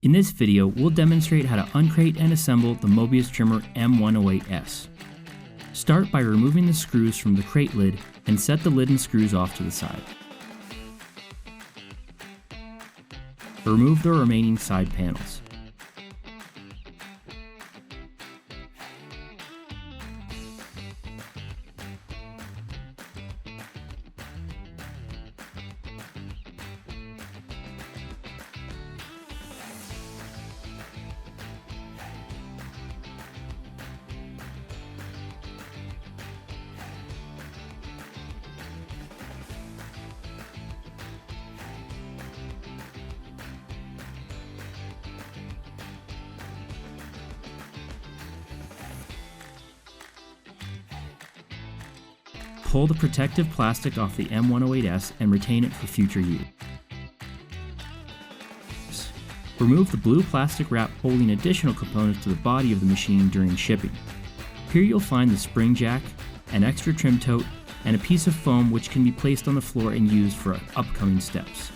In this video, we'll demonstrate how to uncrate and assemble the Mobius trimmer M108S. Start by removing the screws from the crate lid and set the lid and screws off to the side. Remove the remaining side panels. Pull the protective plastic off the M108S and retain it for future use. Remove the blue plastic wrap holding additional components to the body of the machine during shipping. Here you'll find the spring jack, an extra trim tote, and a piece of foam which can be placed on the floor and used for upcoming steps.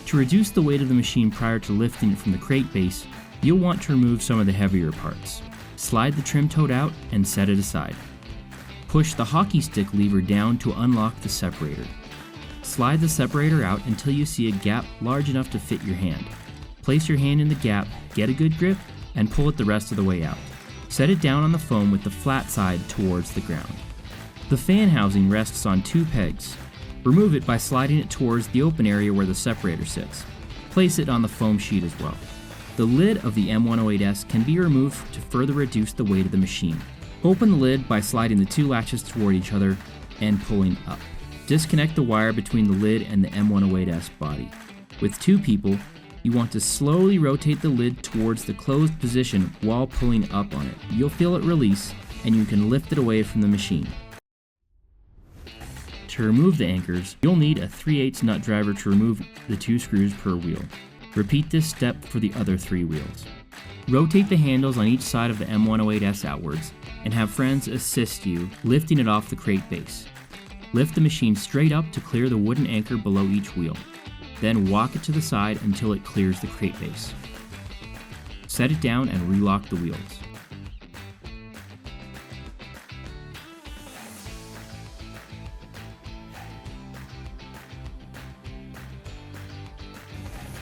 To reduce the weight of the machine prior to lifting it from the crate base, you'll want to remove some of the heavier parts. Slide the trim tote out and set it aside. Push the hockey stick lever down to unlock the separator. Slide the separator out until you see a gap large enough to fit your hand. Place your hand in the gap, get a good grip, and pull it the rest of the way out. Set it down on the foam with the flat side towards the ground. The fan housing rests on two pegs. Remove it by sliding it towards the open area where the separator sits. Place it on the foam sheet as well. The lid of the M108S can be removed to further reduce the weight of the machine. Open the lid by sliding the two latches toward each other and pulling up. Disconnect the wire between the lid and the M108S body. With two people, you want to slowly rotate the lid towards the closed position while pulling up on it. You'll feel it release, and you can lift it away from the machine. To remove the anchors, you'll need a 3/8 nut driver to remove the two screws per wheel. Repeat this step for the other three wheels. Rotate the handles on each side of the M108S outwards and have friends assist you lifting it off the crate base. Lift the machine straight up to clear the wooden anchor below each wheel. Then walk it to the side until it clears the crate base. Set it down and relock the wheels.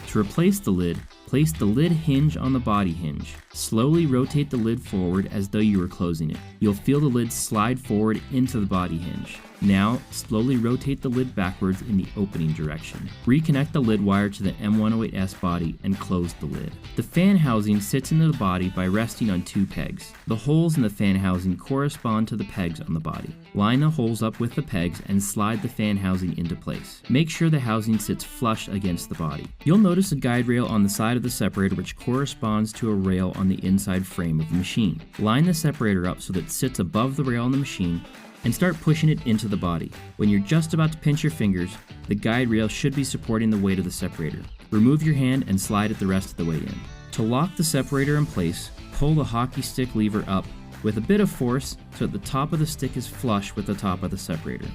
To replace the lid, place the lid hinge on the body hinge. Slowly rotate the lid forward as though you were closing it. You'll feel the lid slide forward into the body hinge. Now, slowly rotate the lid backwards in the opening direction. Reconnect the lid wire to the M108S body and close the lid. The fan housing sits into the body by resting on two pegs. The holes in the fan housing correspond to the pegs on the body. Line the holes up with the pegs and slide the fan housing into place. Make sure the housing sits flush against the body. You'll notice a guide rail on the side of the separator which corresponds to a rail on the inside frame of the machine. Line the separator up so that it sits above the rail on the machine and start pushing it into the body. When you're just about to pinch your fingers, the guide rail should be supporting the weight of the separator. Remove your hand and slide it the rest of the way in. To lock the separator in place, pull the hockey stick lever up with a bit of force so that the top of the stick is flush with the top of the separator.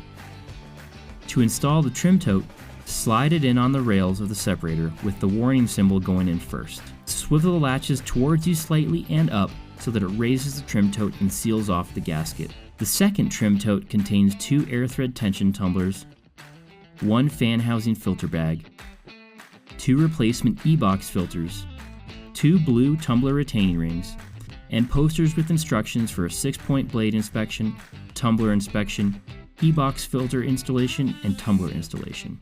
To install the trim tote, slide it in on the rails of the separator with the warning symbol going in first. Swivel the latches towards you slightly and up so that it raises the trim tote and seals off the gasket. The second trim tote contains two air thread tension tumblers, one fan housing filter bag, two replacement e-box filters, two blue tumbler retaining rings, and posters with instructions for a 6-point blade inspection, tumbler inspection, e-box filter installation, and tumbler installation.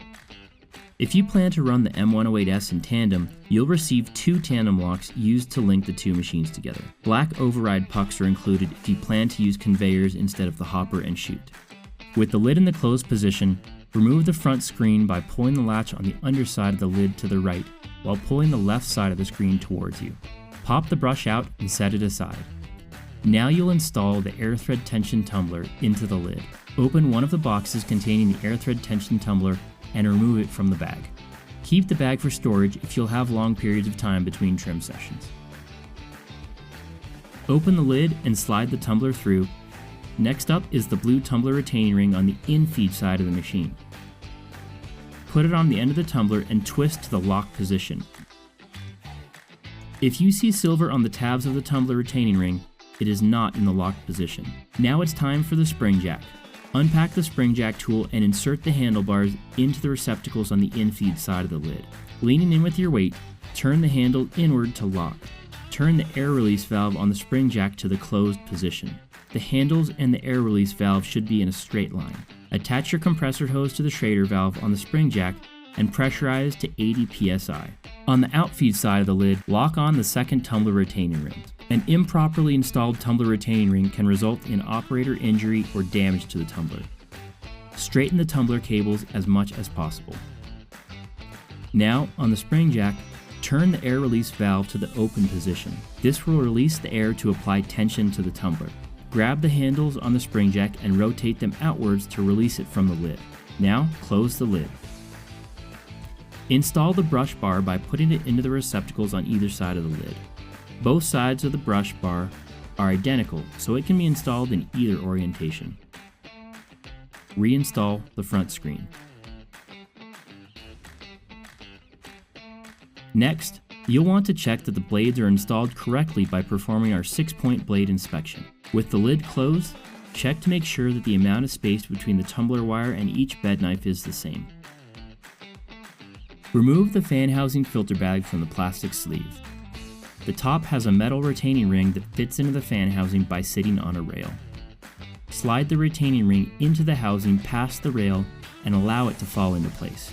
If you plan to run the M108S in tandem, you'll receive two tandem locks used to link the two machines together. Black override pucks are included if you plan to use conveyors instead of the hopper and chute. With the lid in the closed position, remove the front screen by pulling the latch on the underside of the lid to the right while pulling the left side of the screen towards you. Pop the brush out and set it aside. Now you'll install the air thread tension tumbler into the lid. Open one of the boxes containing the air thread tension tumbler and remove it from the bag. Keep the bag for storage if you'll have long periods of time between trim sessions. Open the lid and slide the tumbler through. Next up is the blue tumbler retaining ring on the in-feed side of the machine. put it on the end of the tumbler and twist to the lock position. If you see silver on the tabs of the tumbler retaining ring, it is not in the locked position. Now it's time for the spring jack. Unpack the spring jack tool and insert the handlebars into the receptacles on the infeed side of the lid. Leaning in with your weight, turn the handle inward to lock. Turn the air release valve on the spring jack to the closed position. The handles and the air release valve should be in a straight line. Attach your compressor hose to the Schrader valve on the spring jack and pressurize to 80 psi. On the outfeed side of the lid, lock on the second tumbler retaining ring. An improperly installed tumbler retaining ring can result in operator injury or damage to the tumbler. Straighten the tumbler cables as much as possible. Now, on the spring jack, turn the air release valve to the open position. This will release the air to apply tension to the tumbler. Grab the handles on the spring jack and rotate them outwards to release it from the lid. Now, close the lid. Install the brush bar by putting it into the receptacles on either side of the lid. Both sides of the brush bar are identical, so it can be installed in either orientation. Reinstall the front screen. Next, you'll want to check that the blades are installed correctly by performing our 6-point blade inspection. With the lid closed, check to make sure that the amount of space between the tumbler wire and each bed knife is the same. Remove the fan housing filter bag from the plastic sleeve. The top has a metal retaining ring that fits into the fan housing by sitting on a rail. Slide the retaining ring into the housing past the rail and allow it to fall into place.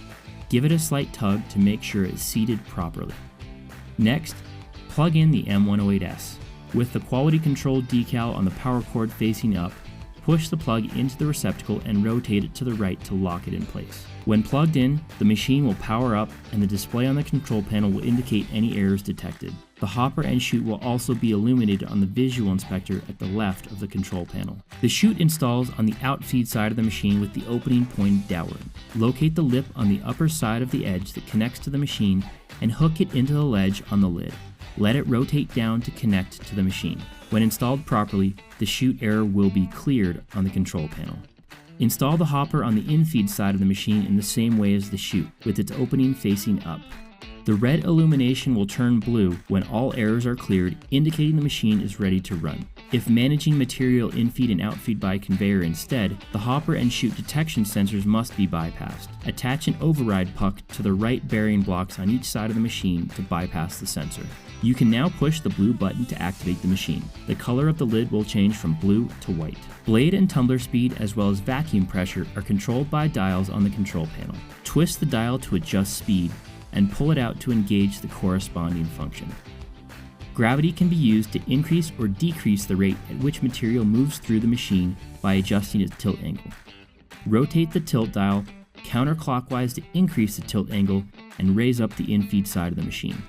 Give it a slight tug to make sure it's seated properly. Next, plug in the M108S. With the quality control decal on the power cord facing up, push the plug into the receptacle and rotate it to the right to lock it in place. When plugged in, the machine will power up and the display on the control panel will indicate any errors detected. The hopper and chute will also be illuminated on the visual inspector at the left of the control panel. The chute installs on the outfeed side of the machine with the opening pointed downward. Locate the lip on the upper side of the edge that connects to the machine and hook it into the ledge on the lid. Let it rotate down to connect to the machine. When installed properly, the chute error will be cleared on the control panel. Install the hopper on the infeed side of the machine in the same way as the chute, with its opening facing up. The red illumination will turn blue when all errors are cleared, indicating the machine is ready to run. If managing material infeed and outfeed by conveyor instead, the hopper and chute detection sensors must be bypassed. Attach an override puck to the right bearing blocks on each side of the machine to bypass the sensor. You can now push the blue button to activate the machine. The color of the lid will change from blue to white. Blade and tumbler speed as well as vacuum pressure are controlled by dials on the control panel. Twist the dial to adjust speed and pull it out to engage the corresponding function. Gravity can be used to increase or decrease the rate at which material moves through the machine by adjusting its tilt angle. Rotate the tilt dial counterclockwise to increase the tilt angle and raise up the infeed side of the machine.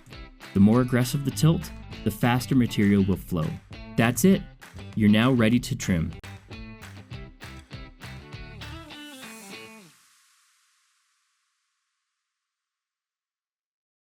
The more aggressive the tilt, the faster material will flow. That's it! You're now ready to trim.